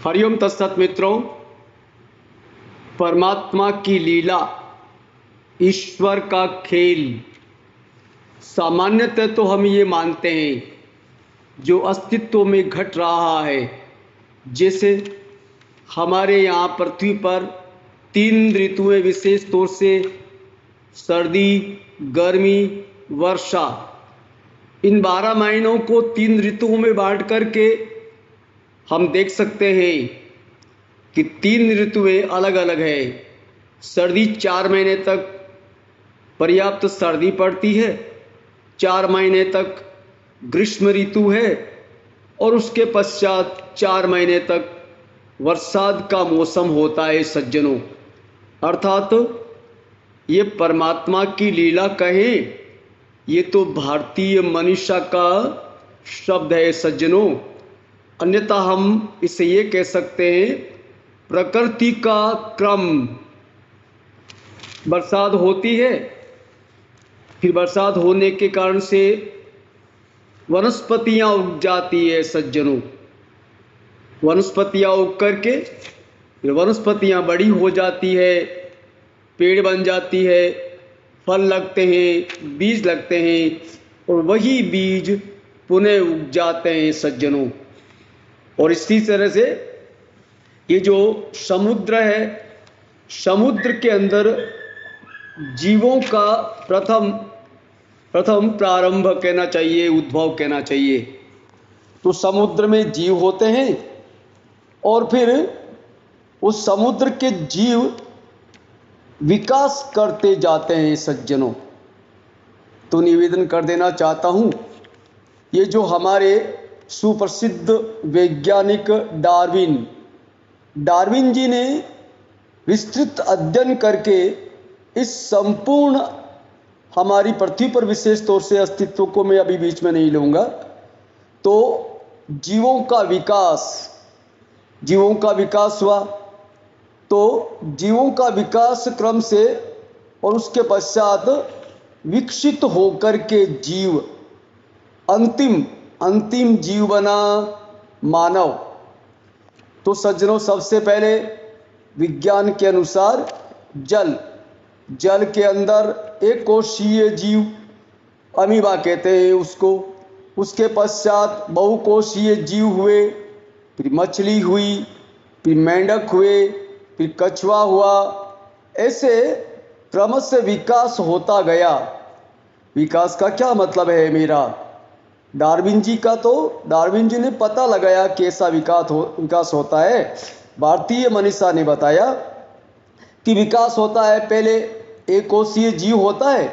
हरिओम तत्सत मित्रों, परमात्मा की लीला, ईश्वर का खेल। सामान्यतः तो हम ये मानते हैं जो अस्तित्व में घट रहा है, जैसे हमारे यहाँ पृथ्वी पर 3 ऋतुएं विशेष तौर से सर्दी, गर्मी, वर्षा, इन 12 महीनों को 3 ऋतुओं में बांट करके हम देख सकते हैं कि 3 ऋतुएं अलग अलग है। सर्दी 4 महीने तक पर्याप्त सर्दी पड़ती है, 4 महीने तक ग्रीष्म ऋतु है और उसके पश्चात 4 महीने तक बरसात का मौसम होता है सज्जनों। अर्थात ये परमात्मा की लीला कहें, ये तो भारतीय मनीषा का शब्द है सज्जनों। अन्यथा हम इसे ये कह सकते हैं प्रकृति का क्रम। बरसात होती है, फिर बरसात होने के कारण से वनस्पतियां उग जाती है सज्जनों। वनस्पतियां उग करके फिर वनस्पतियां बड़ी हो जाती है, पेड़ बन जाती है, फल लगते हैं, बीज लगते हैं और वही बीज पुनः उग जाते हैं सज्जनों। और इसी तरह से ये जो समुद्र है, समुद्र के अंदर जीवों का प्रथम प्रारंभ कहना चाहिए, उद्भव कहना चाहिए। तो समुद्र में जीव होते हैं और फिर उस समुद्र के जीव विकास करते जाते हैं सज्जनों। तो निवेदन कर देना चाहता हूँ, ये जो हमारे सुप्रसिद्ध वैज्ञानिक डार्विन जी ने विस्तृत अध्ययन करके इस संपूर्ण हमारी पृथ्वी पर विशेष तौर से अस्तित्व को मैं अभी बीच में नहीं लूँगा, तो जीवों का विकास हुआ। तो जीवों का विकास क्रम से और उसके पश्चात विकसित होकर के जीव अंतिम जीव बना मानव। तो सज्जनों, सबसे पहले विज्ञान के अनुसार जल के अंदर एक कोशीय जीव, अमीबा कहते हैं उसको। उसके पश्चात बहुकोशीय जीव हुए, फिर मछली हुई, फिर मेंढक हुए, फिर कछुआ हुआ। ऐसे क्रम से विकास होता गया। विकास का क्या मतलब है मेरा? डार्विन जी ने पता लगाया कि ऐसा विकास होता है। भारतीय मनीषा ने बताया कि विकास होता है, पहले एक कोशीय जीव होता है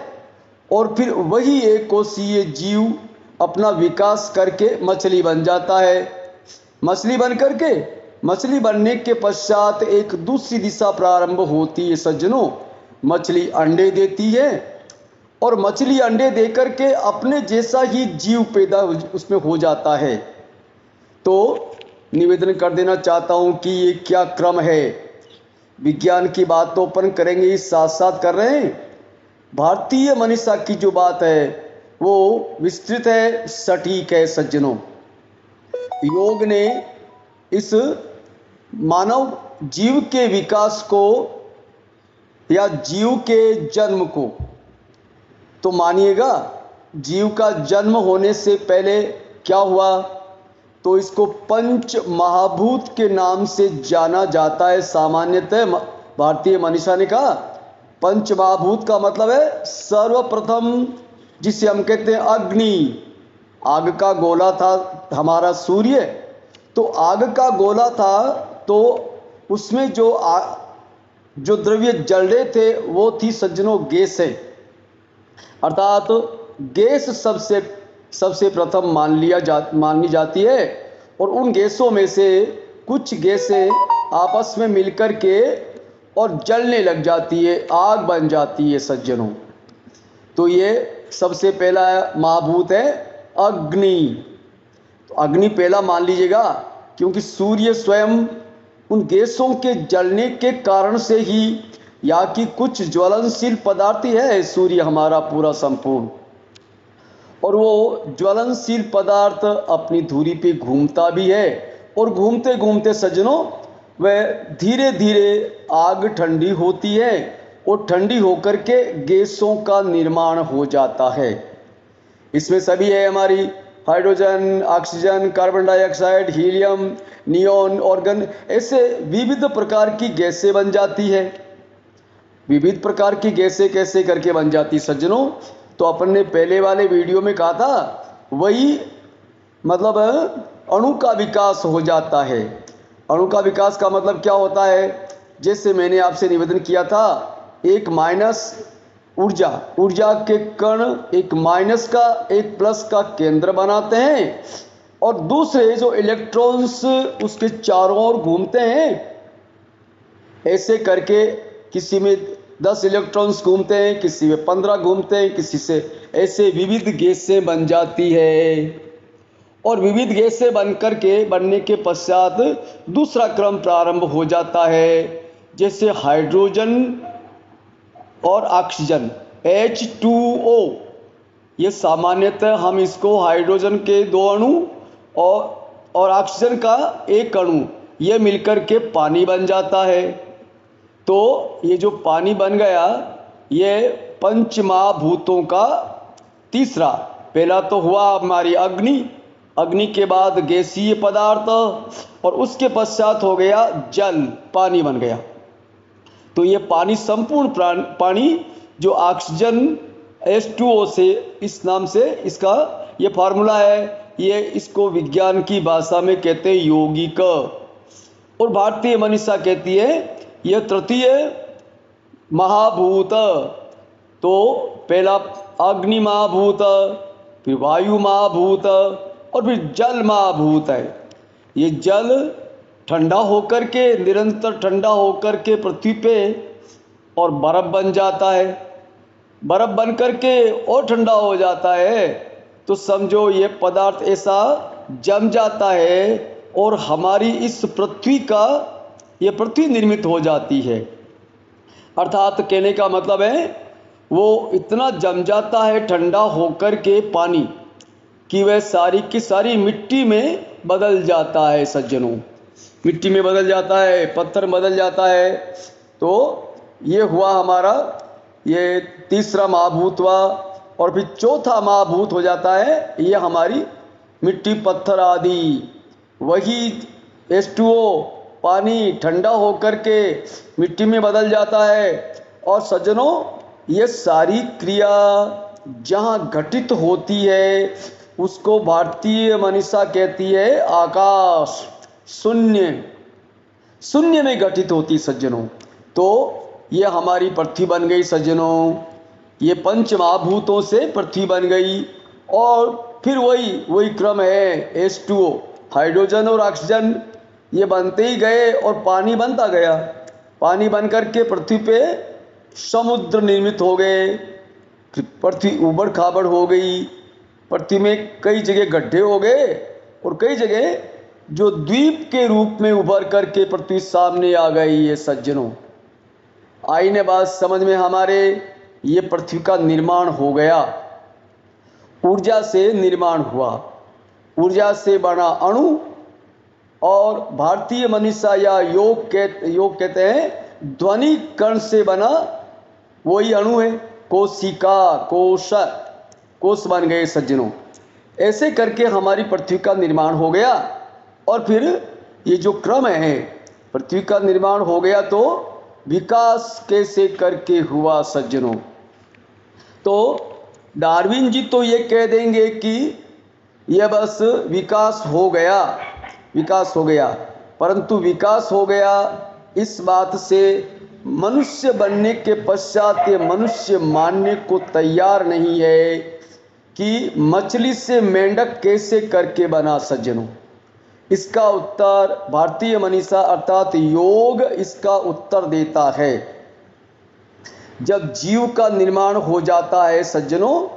और फिर वही एक कोशीय जीव अपना विकास करके मछली बन जाता है। मछली बनने के पश्चात एक दूसरी दिशा प्रारंभ होती है सज्जनों। मछली अंडे देती है और मछली अंडे देकर के अपने जैसा ही जीव पैदा उसमें हो जाता है। तो निवेदन कर देना चाहता हूं कि ये क्या क्रम है। विज्ञान की बात तो अपन करेंगे, इस साथ साथ कर रहे हैं। भारतीय मनीषा की जो बात है वो विस्तृत है, सटीक है सज्जनों। योग ने इस मानव जीव के विकास को या जीव के जन्म को, तो मानिएगा जीव का जन्म होने से पहले क्या हुआ, तो इसको पंच महाभूत के नाम से जाना जाता है। सामान्यतः भारतीय मनीषा ने कहा पंच महाभूत का मतलब है सर्वप्रथम जिसे हम कहते हैं अग्नि। आग का गोला था हमारा सूर्य, तो आग का गोला था, तो उसमें जो द्रव्य जल रहे थे वो थी सज्जनों गैस है। अर्थात गैस सबसे प्रथम मानी जाती है और उन गैसों में से कुछ गैसें आपस में मिलकर के और जलने लग जाती है, आग बन जाती है सज्जनों। तो ये सबसे पहला महाभूत है अग्नि। तो अग्नि पहला मान लीजिएगा, क्योंकि सूर्य स्वयं उन गैसों के जलने के कारण से ही, या कि कुछ ज्वलनशील पदार्थ ही है सूर्य हमारा पूरा संपूर्ण, और वो ज्वलनशील पदार्थ अपनी धुरी पे घूमता भी है और घूमते घूमते सज्जनों वह धीरे धीरे आग ठंडी होती है और ठंडी होकर के गैसों का निर्माण हो जाता है। इसमें सभी है हमारी hydrogen, oxygen, carbon dioxide, helium, neon, organ, ऐसे विविध प्रकार की गैसें बन जाती है। विविध प्रकार की गैसें कैसे करके बन जाती सज्जनों, तो अपन ने पहले वाले वीडियो में कहा था, वही मतलब अणु का विकास हो जाता है। अणु का विकास का मतलब क्या होता है, जैसे मैंने आपसे निवेदन किया था, एक माइनस ऊर्जा के कण एक माइनस का एक प्लस का केंद्र बनाते हैं और दूसरे जो इलेक्ट्रॉन्स उसके चारों ओर घूमते हैं। ऐसे करके किसी में 10 इलेक्ट्रॉन्स घूमते हैं, किसी में 15 घूमते हैं, किसी से ऐसे विविध गैसें बन जाती है। और विविध गैसें बनने के पश्चात दूसरा क्रम प्रारंभ हो जाता है, जैसे हाइड्रोजन और ऑक्सीजन H2O। ये सामान्यतः हम इसको हाइड्रोजन के 2 अणु और ऑक्सीजन का 1 अणु ये मिलकर के पानी बन जाता है। तो ये जो पानी बन गया ये पंचमहाभूतों का तीसरा, पहला तो हुआ हमारी अग्नि के बाद गैसीय पदार्थ और उसके पश्चात हो गया जल, पानी बन गया। तो ये पानी संपूर्ण पानी जो ऑक्सीजन H2O से इस नाम से इसका ये फार्मूला है, ये इसको विज्ञान की भाषा में कहते हैं यौगिक। और भारतीय मनीषा कहती है यह तृतीय महाभूत। तो पहला अग्नि महाभूत, फिर वायु महाभूत और फिर जल महाभूत है। ये जल ठंडा होकर के, निरंतर ठंडा होकर के पृथ्वी पे और बर्फ बन जाता है। बर्फ बन करके और ठंडा हो जाता है, तो समझो ये पदार्थ ऐसा जम जाता है और हमारी इस पृथ्वी का ये पृथ्वी निर्मित हो जाती है। अर्थात कहने का मतलब है वो इतना जम जाता है ठंडा होकर के पानी कि वह सारी की सारी मिट्टी में बदल जाता है सज्जनों। मिट्टी में बदल जाता है, पत्थर बदल जाता है। तो ये हुआ हमारा ये तीसरा महाभूत हुआ। और फिर चौथा महाभूत हो जाता है ये हमारी मिट्टी, पत्थर आदि। वही H2O पानी ठंडा होकर के मिट्टी में बदल जाता है। और सज्जनों ये सारी क्रिया जहाँ घटित होती है उसको भारतीय मनीषा कहती है आकाश, शून्य में घटित होती सज्जनों। तो ये हमारी पृथ्वी बन गई सज्जनों। ये पंच महाभूतों से पृथ्वी बन गई। और फिर वही क्रम है H2O, हाइड्रोजन और ऑक्सीजन ये बनते ही गए और पानी बनता गया। पानी बन करके पृथ्वी पे समुद्र निर्मित हो गए, पृथ्वी उबड़ खाबड़ हो गई। पृथ्वी में कई जगह गड्ढे हो गए और कई जगह जो द्वीप के रूप में उभर करके पृथ्वी सामने आ गई। ये सज्जनों आई ने बात समझ में हमारे, ये पृथ्वी का निर्माण हो गया। ऊर्जा से निर्माण हुआ, ऊर्जा से बना अणु। और भारतीय मनीषा या योग कहते हैं ध्वनि कण से बना वही अणु है। कोशिका, कोश बन गए सज्जनों। ऐसे करके हमारी पृथ्वी का निर्माण हो गया। और फिर ये जो क्रम है, पृथ्वी का निर्माण हो गया तो विकास कैसे करके हुआ सज्जनों। तो डार्विन जी तो ये कह देंगे कि यह बस विकास हो गया, परंतु विकास हो गया इस बात से मनुष्य बनने के पश्चात ये मनुष्य मानने को तैयार नहीं है कि मछली से मेंढक कैसे करके बना सज्जनों। इसका उत्तर भारतीय मनीषा अर्थात योग इसका उत्तर देता है। जब जीव का निर्माण हो जाता है सज्जनों,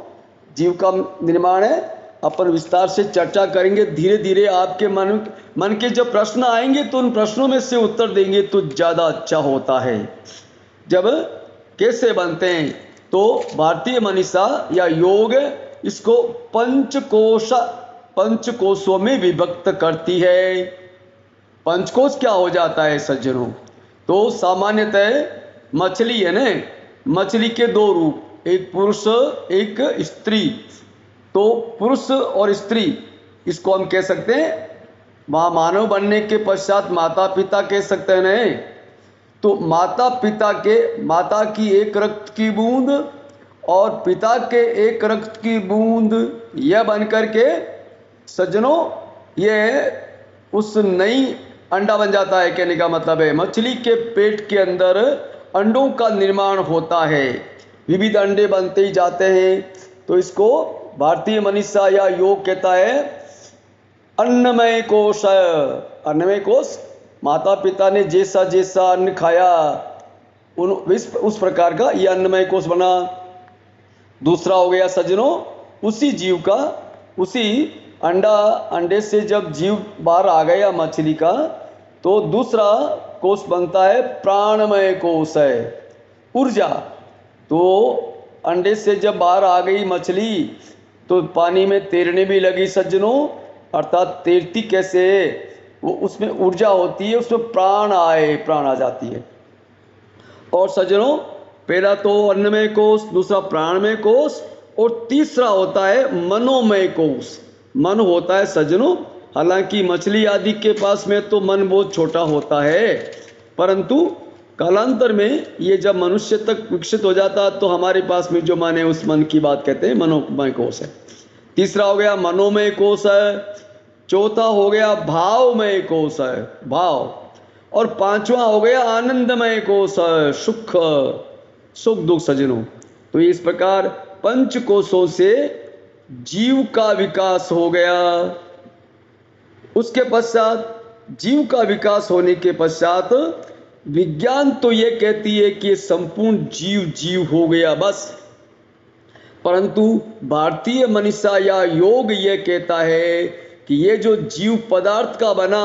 जीव का निर्माण है, अपन विस्तार से चर्चा करेंगे। धीरे धीरे आपके मन के जब प्रश्न आएंगे तो उन प्रश्नों में से उत्तर देंगे तो ज़्यादा अच्छा होता है। जब कैसे बनते हैं तो भारतीय मनीषा या योग इसको पंचकोशों में विभक्त करती है। पंचकोश क्या हो जाता है सज्जनों? तो सामान्यतः मछली है ना, मछली के दो रूप, एक पुरुष एक स्त्री। तो पुरुष और स्त्री इसको हम कह सकते हैं, मानव बनने के पश्चात माता पिता कह सकते हैं नहीं। तो माता पिता के, माता की एक रक्त की बूंद और पिता के एक रक्त की बूंद, यह बनकर के सज्जनों ये उस नई अंडा बन जाता है। कहने का मतलब है मछली के पेट के अंदर अंडों का निर्माण होता है, विविध अंडे बनते ही जाते हैं। तो इसको भारतीय मनीषा या योग कहता है अन्नमय कोश। अन्नमय कोश, माता पिता ने जैसा जैसा अन्न खाया उस प्रकार का यह अन्नमय कोश बना। दूसरा हो गया सज्जनों उसी जीव का, उसी अंडे से जब जीव बाहर आ गया मछली का, तो दूसरा कोश बनता है प्राणमय कोश है, ऊर्जा। तो अंडे से जब बाहर आ गई मछली तो पानी में तैरने भी लगी सज्जनों। अर्थात तैरती कैसे? वो उसमें ऊर्जा होती है, उसमें प्राण आ जाती है। और सज्जनों पहला तो अन्नमय कोश, दूसरा प्राणमय कोश और तीसरा होता है मनोमय कोश। मन होता है सज्जनों, हालांकि मछली आदि के पास में तो मन बहुत छोटा होता है, परंतु कालांतर में ये जब मनुष्य तक विकसित हो जाता तो हमारे पास में जो मन है उस मन की बात कहते हैं मनोमय कोश है। तीसरा हो गया मनोमय कोश है, चौथा हो गया भावमय कोश है, भाव, और पांचवा हो गया आनंदमय कोश है, सुख दुख सज्जनों। तो इस प्रकार पंच कोशों से जीव का विकास हो गया। उसके पश्चात जीव का विकास होने के पश्चात विज्ञान तो ये कहती है कि संपूर्ण जीव हो गया बस, परंतु भारतीय मनीषा या योग ये कहता है कि ये जो जीव पदार्थ का बना,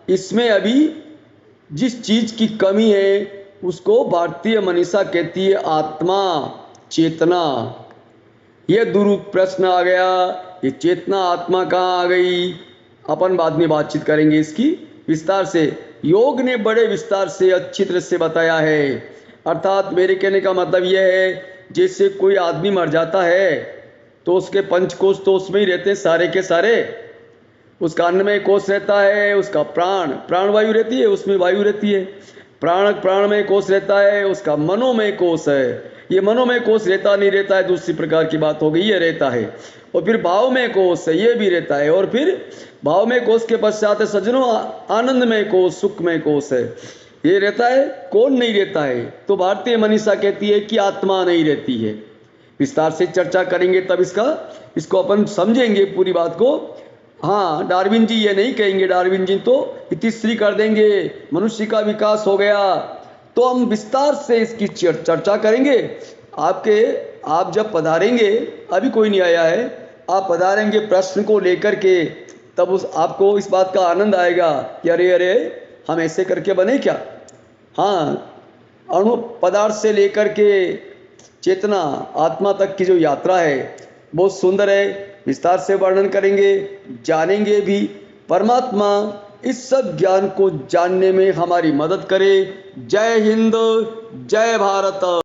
इसमें अभी जिस चीज की कमी है उसको भारतीय मनीषा कहती है आत्मा, चेतना। ये दुरूप प्रश्न आ गया, ये चेतना आत्मा कहाँ आ गई? अपन बाद में बातचीत करेंगे इसकी विस्तार से। योग ने बड़े विस्तार से अच्छी तरह से बताया है। अर्थात मेरे कहने का मतलब यह है, जैसे कोई आदमी मर जाता है तो उसके पंचकोश तो उसमें ही रहते हैं सारे के सारे। उसका अन्नमय कोश रहता है, उसका प्राणवायु रहती है, उसमें वायु रहती है। प्राणमय कोश रहता है, उसका मनोमय कोश है। ये मनोमय कोश रहता नहीं रहता है दूसरी प्रकार की बात हो गई, ये रहता है। और फिर भावमय कोश है, ये भी रहता है। और फिर भावमय कोश के पश्चात सज्जनों आनंदमय कोश, सुखमय कोश है, ये रहता है। कौन नहीं रहता है? तो भारतीय मनीषा कहती है कि आत्मा नहीं रहती है। विस्तार से चर्चा करेंगे तब इसको अपन समझेंगे पूरी बात को। हाँ, डार्विन जी ये नहीं कहेंगे, डार्विन जी तो इतिश्री कर देंगे मनुष्य का विकास हो गया। तो हम विस्तार से इसकी चर्चा करेंगे। आप जब पधारेंगे, अभी कोई नहीं आया है, आप पधारेंगे प्रश्न को लेकर के, तब आपको इस बात का आनंद आएगा कि अरे हम ऐसे करके बने क्या। हाँ, अणु पदार्थ से लेकर के चेतना आत्मा तक की जो यात्रा है बहुत सुंदर है। विस्तार से वर्णन करेंगे, जानेंगे भी। परमात्मा इस सब ज्ञान को जानने में हमारी मदद करे। जय हिंद, जय भारत।